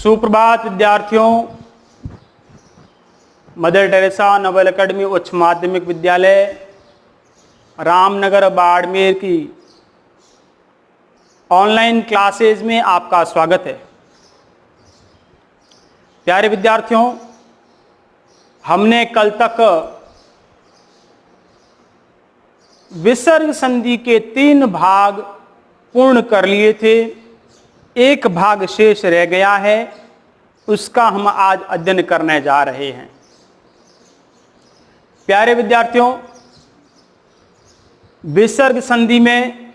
सुप्रभात विद्यार्थियों। Mother Teresa Nobel academy उच्च माध्यमिक विद्यालय रामनगर बाड़मेर की ऑनलाइन क्लासेज में आपका स्वागत है। प्यारे विद्यार्थियों, हमने कल तक विसर्ग संधि के 3 भाग पूर्ण कर लिए थे। एक भाग शेष रह गया है, उसका हम आज अध्ययन करने जा रहे हैं। प्यारे विद्यार्थियों, विसर्ग संधि में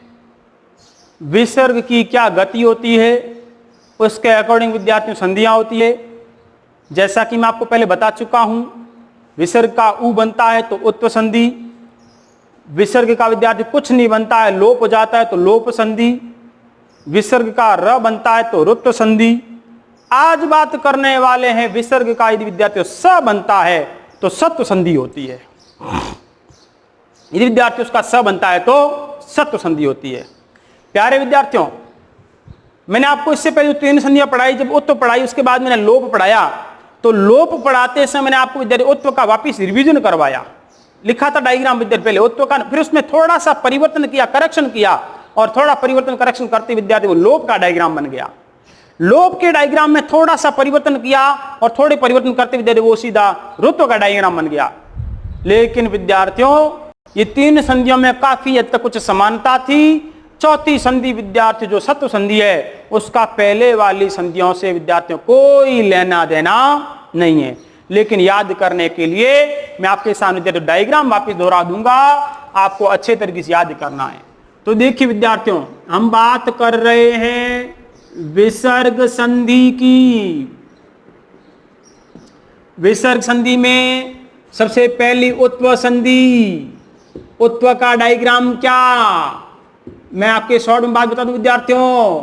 विसर्ग की क्या गति होती है, उसके अकॉर्डिंग विद्यार्थियों संधियां होती है। जैसा कि मैं आपको पहले बता चुका हूं, विसर्ग का उ बनता है तो उत्व संधि, विसर्ग का विद्यार्थी कुछ नहीं बनता है, लोप हो जाता है तो लोप संधि, विसर्ग का र बनता है तो रुत्व संधि। आज बात करने वाले हैं विसर्ग का यदि विद्यार्थियों स बनता है तो सत्व संधि होती है। यदि विद्यार्थी उसका स बनता है तो सत्व संधि होती है। प्यारे विद्यार्थियों, मैंने आपको इससे पहले 3 संधियां पढ़ाई, जब उत्व पढ़ाई उसके बाद मैंने लोप पढ़ाया, तो लोप पढ़ाते समय मैंने आपको विद्यार्थी उत्व का वापिस रिवीजन करवाया, लिखा था डायग्राम विद्यार्थी पहले उत्व का, फिर उसमें थोड़ा सा परिवर्तन किया, करेक्शन किया, और थोड़ा परिवर्तन करेक्शन करते विद्यार्थी वो लोप का डायग्राम बन गया। लोप के डायग्राम में थोड़ा सा परिवर्तन किया और थोड़े परिवर्तन करते विद्यार्थी वो सीधा रुत्व का डायग्राम बन गया। लेकिन विद्यार्थियों, ये 3 संधियों में काफी हद तक कुछ समानता थी। चौथी संधि विद्यार्थी जो सत्व संधि है, उसका पहले वाली संधियों से विद्यार्थियों कोई लेना देना नहीं है। लेकिन याद करने के लिए मैं आपके सामने डायग्राम वापस दोहरा दूंगा, आपको अच्छे तरीके से याद करना है। तो देखिए विद्यार्थियों, हम बात कर रहे हैं विसर्ग संधि की। विसर्ग संधि में सबसे पहली उत्व संधि। उत्व का डायग्राम क्या, मैं आपके शॉर्ट में बात बता दूं विद्यार्थियों।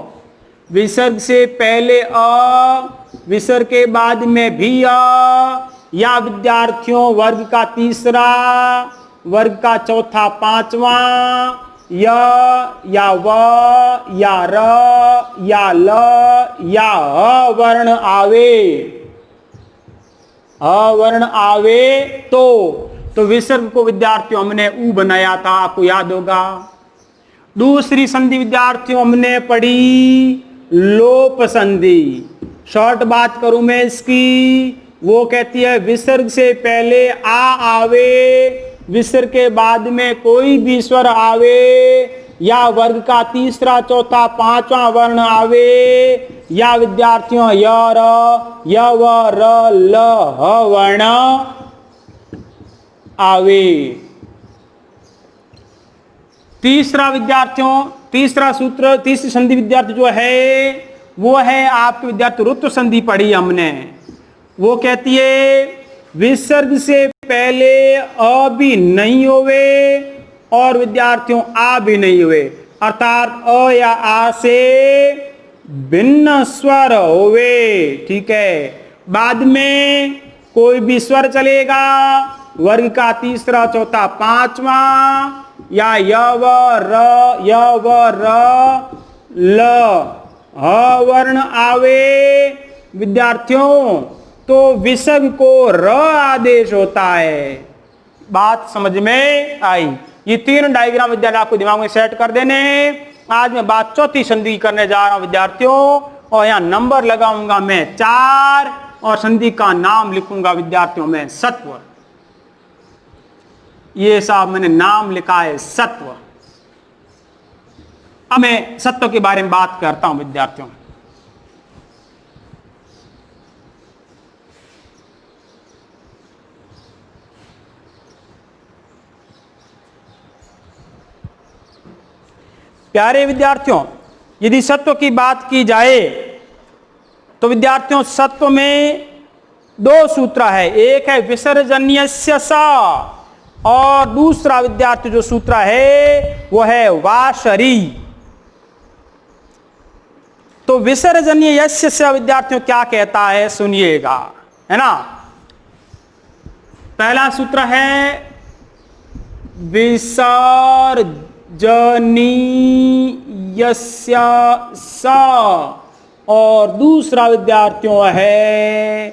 विसर्ग से पहले अ, विसर्ग के बाद में भी अ, या विद्यार्थियों वर्ग का तीसरा, वर्ग का चौथा, पांचवा, या व, या र, या ल, या ह वर्ण आवे, वर्ण आवे तो विसर्ग को विद्यार्थियों हमने उ बनाया था, आपको याद होगा। दूसरी संधि विद्यार्थियों हमने पढ़ी लोप संधि। शॉर्ट बात करूं मैं इसकी, वो कहती है विसर्ग से पहले आ आवे, विसर्ग के बाद में कोई भी स्वर आवे, या वर्ग का तीसरा, चौथा, पांचवा वर्ण आवे, या विद्यार्थियों य र, य व र ल ह वर्ण आवे। तीसरा विद्यार्थियों, तीसरा सूत्र, तीसरी संधि विद्यार्थी जो है वो है आपके विद्यार्थी रुत्व संधि पढ़ी हमने। वो कहती है विसर्ग से पहले अ भी नहीं होवे और विद्यार्थियों आ भी नहीं हुए, अर्थात अ या आ से भिन्न स्वर होवे। ठीक है, बाद में कोई भी स्वर चलेगा, वर्ग का तीसरा, चौथा, पांचवा, या य व र, य व र ल ह वर्ण आवे विद्यार्थियों, तो विसर्ग को र आदेश होता है। बात समझ में आई। ये 3 डायग्राम विद्यार्थी आपको दिमाग में सेट कर देने। आज मैं बात चौथी संधि करने जा रहा हूं विद्यार्थियों, और यहां नंबर लगाऊंगा मैं 4 और संधि का नाम लिखूंगा विद्यार्थियों में सत्व। ये साहब मैंने नाम लिखा है सत्व। अब मैं सत्व के बारे में बात करता हूं विद्यार्थियों। प्यारे विद्यार्थियों, यदि सत्व की बात की जाए तो विद्यार्थियों सत्व में 2 सूत्र है। एक है विसर्जन्यस्य स, और दूसरा विद्यार्थी जो सूत्र है वो है वाशरी। तो विसर्जनीय यस्य से विद्यार्थियों क्या कहता है सुनिएगा, है ना। पहला सूत्र है विसर्जनीयस्य स, और दूसरा विद्यार्थियों है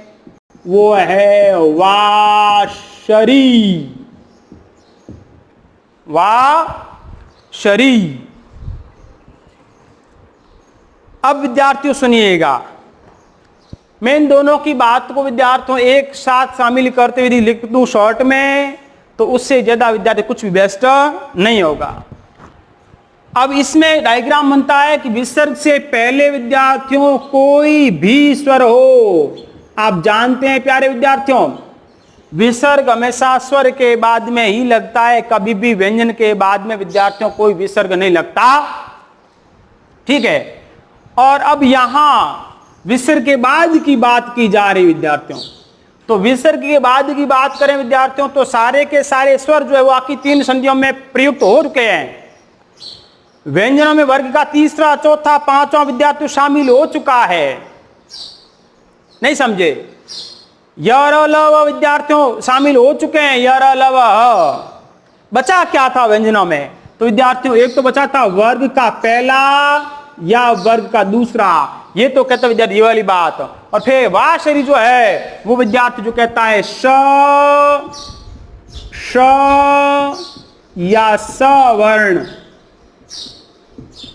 वो है वाशरी। वाशरी। अब विद्यार्थियों सुनिएगा, मैं इन दोनों की बात को विद्यार्थियों एक साथ शामिल करते हुए लिख दूं शॉर्ट में, तो उससे ज्यादा विद्यार्थी कुछ भी बेस्ट नहीं होगा। अब इसमें डायग्राम बनता है कि विसर्ग से पहले विद्यार्थियों कोई भी स्वर हो, आप जानते हैं प्यारे विद्यार्थियों, विसर्ग हमेशा स्वर के बाद में ही लगता है, कभी भी व्यंजन के बाद में विद्यार्थियों कोई विसर्ग नहीं लगता। ठीक है। और अब यहां विसर्ग के बाद की बात की जा रही विद्यार्थियों, तो विसर्ग के बाद की बात करें विद्यार्थियों तो सारे के सारे स्वर जो है वो आपकी 3 संधियों में प्रयुक्त हो चुके हैं। व्यंजनों में वर्ग का तीसरा, चौथा, पांचवा विद्यार्थी शामिल हो चुका है। नहीं समझे? यर लव विद्यार्थियों शामिल हो चुके हैं। यर लव। बचा क्या था व्यंजनों में? तो विद्यार्थियों एक तो बचा था वर्ग का पहला या वर्ग का दूसरा, ये तो कहता विद्यार्थी ये वाली बात। और फिर वाशरी जो है वो विद्यार्थी जो कहता है श या स वर्ण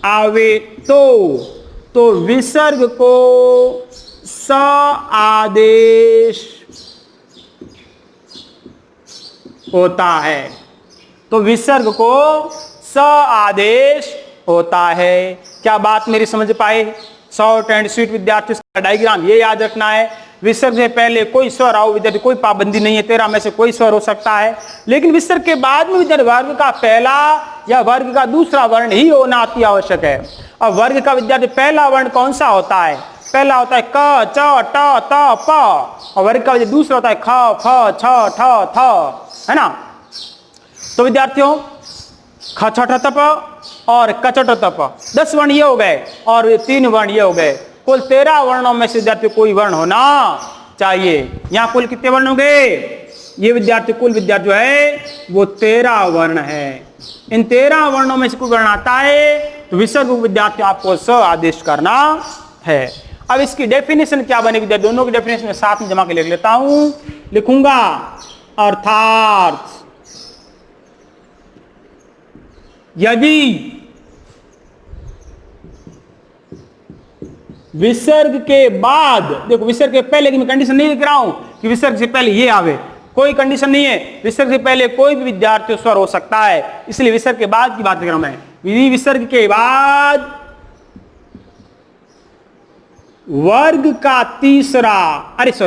आवे तो विसर्ग को स आदेश होता है। तो विसर्ग को स आदेश होता है। क्या बात मेरी समझ पाए? शॉर्ट एंड स्वीट विद्यार्थी, इसका डायग्राम ये याद रखना है, विसर्ग से पहले कोई स्वर आओ विद्यार्थी, कोई पाबंदी नहीं है, 13 में से कोई स्वर हो सकता है, लेकिन विसर्ग के बाद में विद्यार्थी वर्ग का पहला या वर्ग का दूसरा वर्ण ही होना अति आवश्यक है। अब वर्ग का विद्यार्थी पहला वर्ण कौन सा होता है? पहला होता है क, च, ट, त, प। और वर्ग का दूसरा होता है ख, फ, छ, ठ, थ, है ना। तो विद्यार्थियों ख, छ, ठ, त, प और क, च, ट, त, प 10 वर्ण ये हो गए और 3 वर्ण ये हो गए। कुल 13 वर्णों में से विद्यार्थी कोई वर्ण होना चाहिए। यहां कुल कितने वर्ण होंगे? ये विद्यार्थी कुल विद्यार्थी जो है वो 13 वर्ण है। इन 13 वर्णों में से कोई वर्ण आता है तो विसर्ग विद्यार्थी आपको स आदेश करना है। अब इसकी डेफिनेशन क्या बनेगी? दोनों की डेफिनेशन साथ में जमा के लिख लेता हूं, लिखूंगा। अर्थात यदि विसर्ग के बाद, देखो विसर्ग के पहले की मैं कंडीशन नहीं लिख रहा हूं कि विसर्ग से पहले ये आवे, कोई कंडीशन नहीं है। विसर्ग से पहले कोई भी विद्यार्थी स्वर हो सकता है, इसलिए विसर्ग के बाद की बात कर रहा हूं मैं। यदि विसर्ग के बाद वर्ग का तीसरा,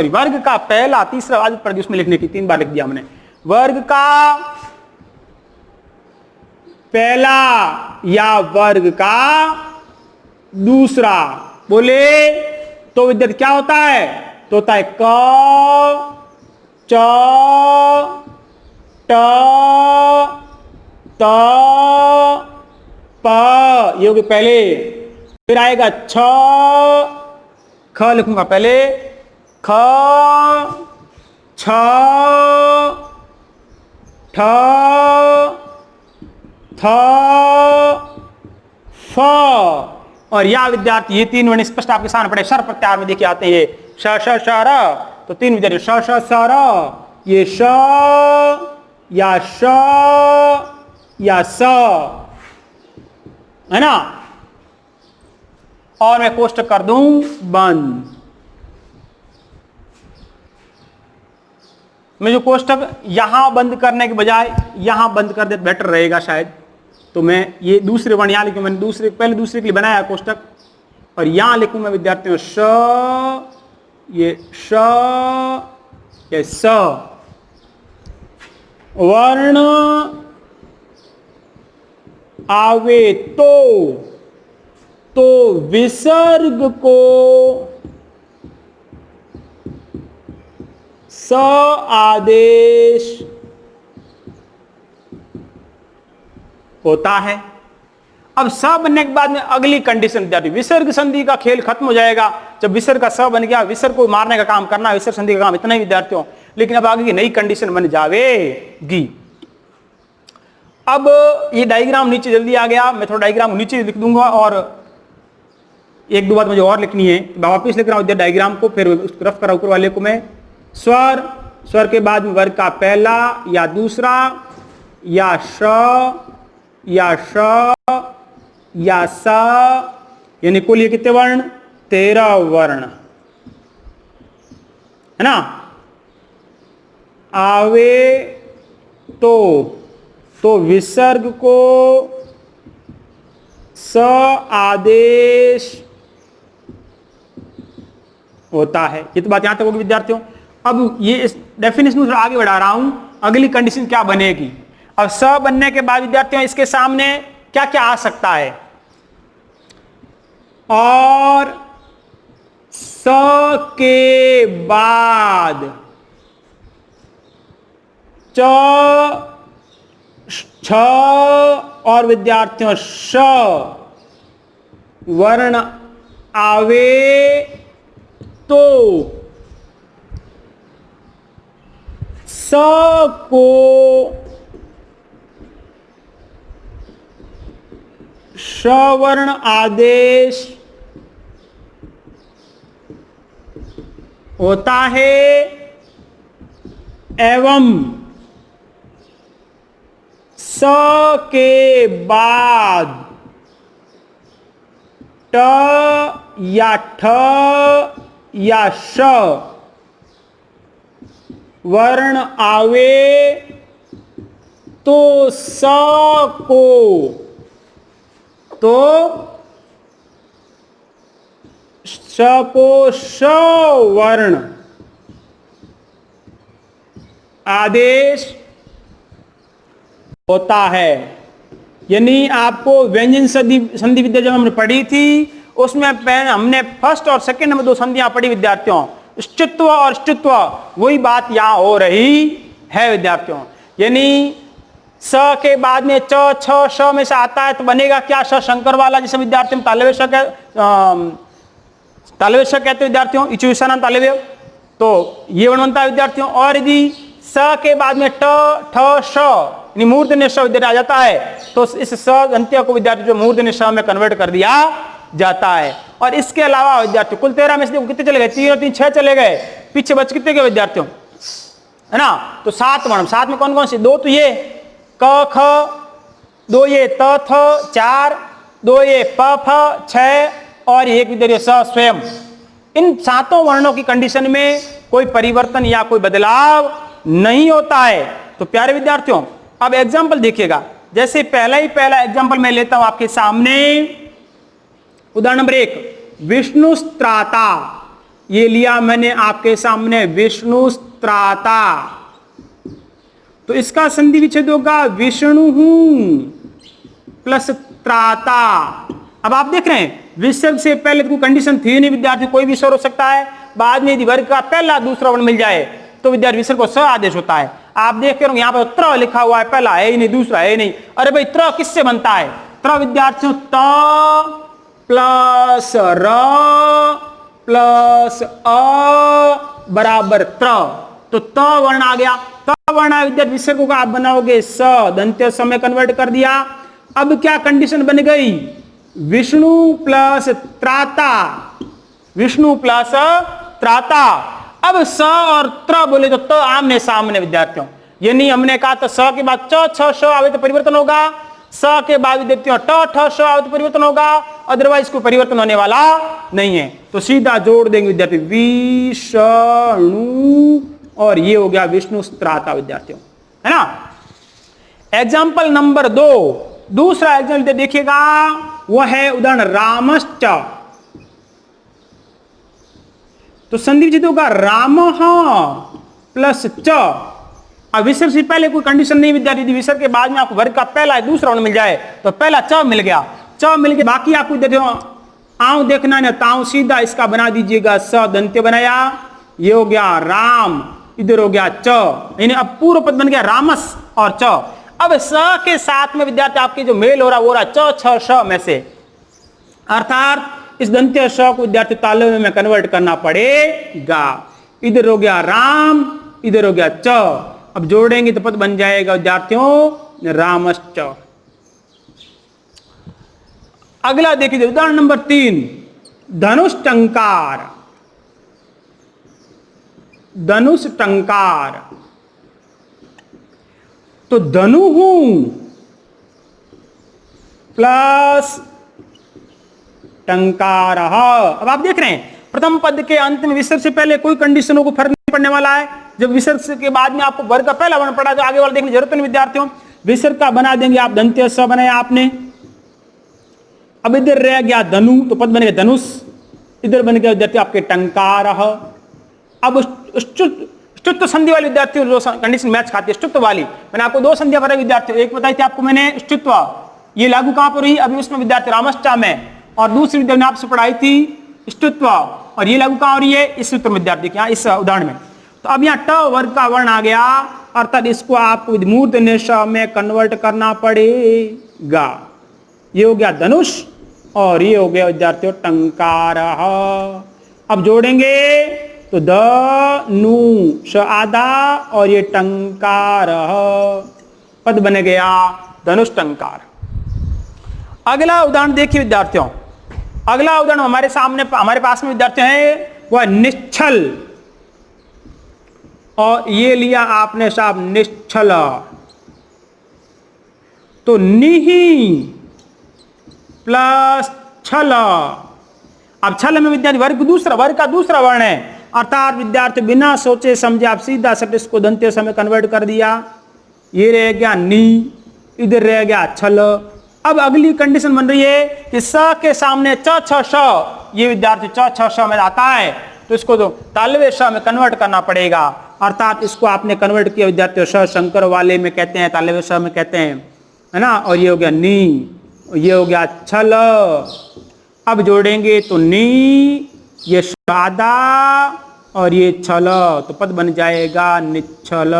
वर्ग का पहला, तीसरा आदत पड़ गई उसमें लिखने की, 3 बार लिख दिया हमने। वर्ग का पहला या वर्ग का दूसरा बोले तो विद्यार्थी क्या होता है? तो होता है क, च, ट, त, प, ये हो गए पहले। फिर आएगा छ, ख लिखूंगा पहले, ख, छ, ठ, थ, फ। और या विद्यार्थी ये 3 वर्ण स्पष्ट आपके सामने पड़े, शर प्रत्याहार में देखिए आते हैं, श श श र। तो 3 विद्यार्थी श श स र, ये श या श या स, है ना। और मैं कोष्टक कर दूं बंद। मैं जो कोष्टक यहां बंद करने के बजाय यहां बंद कर दे बेटर रहेगा शायद। तो मैं ये दूसरे वर्ण यहां लिखूं, मैंने पहले दूसरे के लिए बनाया कोष्टक, और यहां लिखूं मैं विद्यार्थियों श, ये श, ये स। वर्ण आवे तो विसर्ग को स आदेश होता है। अब स बनने के बाद में अगली कंडीशन विद्यार्थी, विसर्ग संधि का खेल खत्म हो जाएगा जब विसर्ग का स बन गया। विसर्ग को मारने का काम करना, विसर्ग संधि का काम इतना ही विद्यार्थियों। लेकिन अब आगे की नई कंडीशन बन जाएगी। अब ये डायग्राम नीचे जल्दी आ गया, मैं थोड़ा डायग्राम नीचे लिख दूंगा और एक दो बात मुझे और लिखनी है, मैं वापिस लिख रहा हूं डायग्राम को, फिर रफ करा ऊपर वाले को मैं। स्वर, स्वर के बाद में वर्ग का पहला या दूसरा या श या श या स, यानी कुल ये कितने वर्ण? 13 वर्ण है ना। आवे तो विसर्ग को स आदेश होता है। ये तो बात यहां तक होगी विद्यार्थियों। अब ये इस डेफिनेशन को आगे बढ़ा रहा हूं, अगली कंडीशन क्या बनेगी। अब स बनने के बाद विद्यार्थियों इसके सामने क्या क्या आ सकता है, और स के बाद च छ और विद्यार्थियों श वर्ण आवे तो स को श वर्ण आदेश होता है, एवं स के बाद ट या ठ या श वर्ण आवे तो स को श वर्ण आदेश होता है। यानी आपको व्यंजन संधि विद्या जब हमने पढ़ी थी उसमें हमने फर्स्ट और सेकंड नंबर 2 संधियां पढ़ी विद्यार्थियों, स्टित्व और स्टित्व, वही बात यहां हो रही है विद्यार्थियों। यानी स के बाद में च छ श में से आता है तो बनेगा क्या? श शंकर वाला, जिसे विद्यार्थियों तालव्य कहते विद्यार्थियों, इचुविशान तालव्य, तो ये वर्ण बनता है विद्यार्थियों। और यदि स के बाद में ट ठ श यानी मूर्धन्य श विद्यार्थी आ जाता है तो इस स अंत्य को विद्यार्थी जो मूर्धन्य श में कन्वर्ट कर दिया जाता है। और इसके अलावा विद्यार्थी कुल 13 में से कितने चले गए? 3 और 3 6 चले गए, पीछे बच कितने गए विद्यार्थियों, है ना। तो 7 वर्ण, 7 में कौन कौन से? 2 तो ये क ख, 2 ये त थ, 4 2 ये प फ, 6 और एक विद्यार्थी स स्वयं। इन 7 वर्णों की कंडीशन में कोई परिवर्तन या कोई बदलाव नहीं होता है। तो प्यारे विद्यार्थियों अब एग्जाम्पल देखिएगा। जैसे पहला एग्जाम्पल मैं लेता हूं आपके सामने, उदाहरण नंबर 1 विष्णुस्त्राता, ये लिया मैंने आपके सामने विष्णुस्त्राता। तो इसका संधि विच्छेद होगा विष्णु प्लस त्राता। अब आप देख रहे हैं विसर्ग से पहले तो कोई कंडीशन थी नहीं विद्यार्थी, कोई भी स्वर हो सकता है। बाद में यदि वर्ग का पहला दूसरा वर्ण मिल जाए तो विद्यार्थी विसर्ग को स आदेश होता है। आप देख रहे हो यहाँ पर त्र लिखा हुआ है, पहला है ही नहीं, दूसरा है ही नहीं। अरे भाई त्र किससे बनता है? त्र विद्यार्थियों त प्लस र प्लस अ बराबर त्र, तो त वर्ण आ गया। त वर्ण विद्यार्थी विसर्ग को आप बनाओगे स, दंत्य स में कन्वर्ट कर दिया। अब क्या कंडीशन बन गई? विष्णु प्लस त्राता, विष्णु प्लस त्राता। अब स और त्र बोले तो त आमने सामने विद्यार्थियों, यानी हमने कहा तो स के बाद च छ श आवे तो परिवर्तन होगा, स के बाद विद्यार्थियों ट ठ श आवे तो परिवर्तन होगा, अदरवाइज कोई परिवर्तन होने वाला नहीं है। तो सीधा जोड़ देंगे विद्यार्थी विष्णु, और ये हो गया विष्णु स्त्राता विद्यार्थियों, है ना। एग्जाम्पल नंबर 2, दूसरा एग्जाम्पल देखिएगा, वह है उदाहरण रामश्च। तो संधि विच्छेद होगा राम प्लस च। अब विसर्ग से पहले कोई कंडीशन नहीं विद्यार्थी, विसर्ग के बाद में आपको वर्ग का पहला है दूसरा वर्ण मिल जाए तो पहला च मिल गया, च मिल के बाकी आपको आऊं देखना नहीं, ताऊ सीधा इसका बना दीजिएगा स, दंत्य बनाया, ये हो गया राम, इधर हो गया च, यानी अब पूर्व पद बन गया रामस और च। अब स के साथ में विद्यार्थी आपके जो मेल हो रहा वो रहा च छ श में से, अर्थात इस दंत्य श को विद्यार्थी तालव्य में कन्वर्ट करना पड़ेगा। इधर हो गया राम, इधर हो गया च, अब जोड़ेंगे तो पद बन जाएगा विद्यार्थियों रामश्च। अगला देखिए उदाहरण नंबर 3, धनुष टंकार, धनुष टंकार। तो धनु हूं प्लस टंकार। अब आप देख रहे हैं प्रथम पद के अंत में विसर्ग से पहले कोई कंडीशनों को फर्क नहीं पड़ने वाला है। जब विसर्ग के बाद में आपको वर्ग का पहला वर्ण पड़ा तो आगे वाला देखने की जरूरत नहीं विद्यार्थियों। विसर्ग का बना देंगे आप, दंत्य स बनाया आपने। अब इधर रह गया धनु, तो पद बन गया धनुष। इधर बन गया विद्यार्थी आपके टंकार। अब ष्टुत्व संधि वाले विद्यार्थियों जो कंडीशन मैच खाती है, ष्टुत्व वाली, मैंने आपको दो संधियां बताई विद्यार्थियों। एक बताई थी आपको मैंने ष्टुत्व, ये लागू कहां पर हुई, अभी उसमें विद्यार्थी रामष्टा में, और दूसरी विद्यार्थी ने आपसे पढ़ाई थी ष्टुत्व, और ये लागू कहां हो रही है, इस सूत्र विद्यार्थी के इस उदाहरण में। तो अब यहाँ ट वर्ग का वर्ण आ गया, अर्थात इसको आपको मूर्धन्य ष में कन्वर्ट करना पड़ेगा। ये हो गया धनुष और ये हो गया विद्यार्थियों टंकार। अब जोड़ेंगे तो द नु श आधा और ये टंकार, पद बन गया धनुष टंकार। अगला उदाहरण देखिए विद्यार्थियों, अगला उदाहरण हमारे सामने हमारे पास में विद्यार्थी हैं वह निश्चल, और ये लिया आपने साहब निश्चल। तो निहि प्लस छल। अब छल में विद्यार्थी वर्ग का दूसरा वर्ण है, अर्थात विद्यार्थी बिना सोचे समझे आप सीधा सट इसको दंत्य समय कन्वर्ट कर दिया। ये रह गया नी, इधर रह गया छल। अब अगली कंडीशन बन रही है कि स के सामने च छ श, ये विद्यार्थी च छ श में आता है तो इसको तो तालवे श में कन्वर्ट करना पड़ेगा, अर्थात इसको आपने कन्वर्ट किया विद्यार्थियों श शंकर वाले में कहते हैं, तालवे श में कहते हैं, है ना। और ये हो गया नी, ये हो गया छल। अब जोड़ेंगे तो नी, ये शादा और ये छल, तो पद बन जाएगा निच्छल।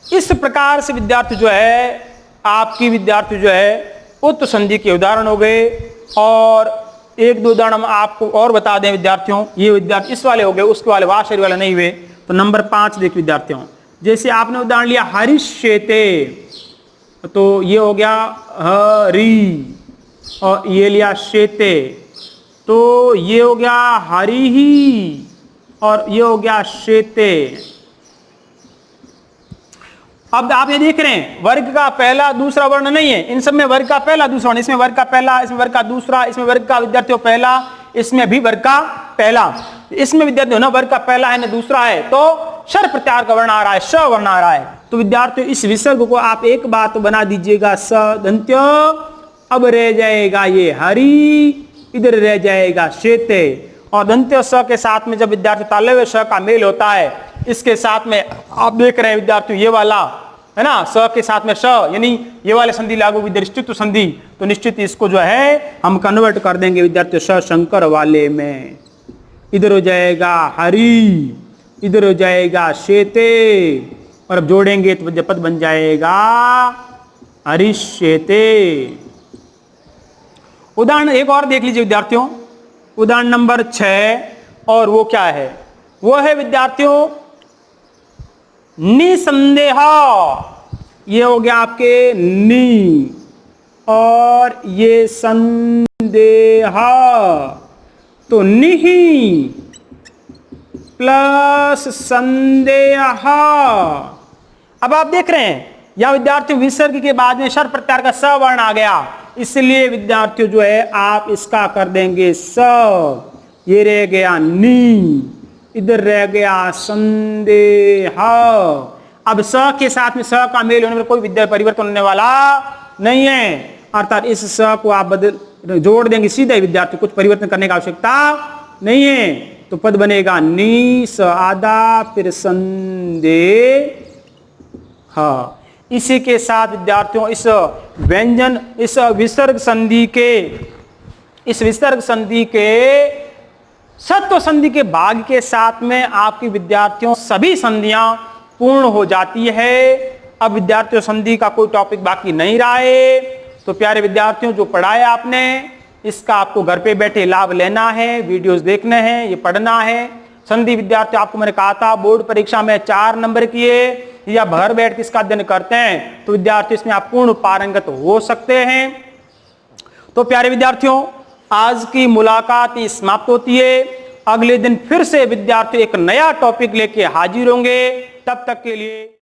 इस प्रकार से विद्यार्थी जो है आपकी विद्यार्थी जो है उत्त संधि के उदाहरण हो गए। और एक दो उदाहरण हम आपको और बता दें विद्यार्थियों, ये विद्यार्थी इस वाले हो गए, उसके वाले वाशरी वाले नहीं हुए। तो नंबर 5 देख विद्यार्थियों, जैसे आपने उदाहरण लिया हरिष्येते, तो ये हो गया हरि, और ये लिया शेते, तो ये हो गया हरि ही, और ये हो गया शेते। अब आप ये देख रहे हैं वर्ग का पहला दूसरा वर्ण नहीं है, इन सब में वर्ग का पहला दूसरा वर्ण, इसमें वर्ग का पहला, इसमें वर्ग का दूसरा, इसमें वर्ग का विद्यार्थियों पहला, इसमें भी वर्ग का पहला। इसमें विद्यार्थियों ना वर्ग का पहला है ना दूसरा है, तो शर प्रत्यार का वर्ण आ रहा है, श वर्ण आ रहा है। तो विद्यार्थियों इस विसर्ग को आप एक बात बना दीजिएगा स दंत्य, अब रह जाएगा ये हरि, इधर रह जाएगा शेते, और दंत्य स के साथ में जब विद्यार्थी तालव्य श का मेल होता है, इसके साथ में आप देख रहे हैं विद्यार्थियों ये वाला है ना, स के साथ में श, यानी ये वाले संधि लागू विद्यार्थित्व संधि, तो निश्चित इसको जो है हम कन्वर्ट कर देंगे विद्यार्थियों श शंकर वाले में। इधर हो जाएगा हरि, इधर हो जाएगा शेते, और अब जोड़ेंगे तो पद बन जाएगा हरिष्येते। उदाहरण एक और देख लीजिए विद्यार्थियों, उदाहरण नंबर 6, और वो क्या है, वो है विद्यार्थियों निसंदेह। ये हो गया आपके नी, और ये संदेह, तो निहि प्लस संदेह। अब आप देख रहे हैं या विद्यार्थियों विसर्ग के बाद में शर प्रत्यार का स वर्ण आ गया, इसलिए विद्यार्थियों जो है आप इसका कर देंगे स, ये रह गया नी, इधर रह गया संदेह। अब स के साथ में स का मेल होने पर कोई विद्या परिवर्तन होने वाला नहीं है, अर्थात इस स को आप जोड़ देंगे सीधे विद्यार्थी, कुछ परिवर्तन करने की आवश्यकता नहीं है। तो पद बनेगा नी स आधा फिर संदेह। इसी के साथ विद्यार्थियों इस व्यंजन, इस विसर्ग संधि के सत्व संधि के भाग के साथ में आपकी विद्यार्थियों सभी संधियां पूर्ण हो जाती है। अब विद्यार्थियों संधि का कोई टॉपिक बाकी नहीं रहा है। तो प्यारे विद्यार्थियों, जो पढ़ाया आपने इसका आपको घर पे बैठे लाभ लेना है, वीडियोस देखने हैं, ये पढ़ना है। संधि विद्यार्थियों आपको मैंने कहा था बोर्ड परीक्षा में 4 नंबर की है, या घर बैठ के इसका अध्ययन करते हैं तो विद्यार्थी इसमें आप पूर्ण पारंगत हो सकते हैं। तो प्यारे विद्यार्थियों, आज की मुलाकात ही समाप्त होती है। अगले दिन फिर से विद्यार्थी एक नया टॉपिक लेके हाजिर होंगे। तब तक के लिए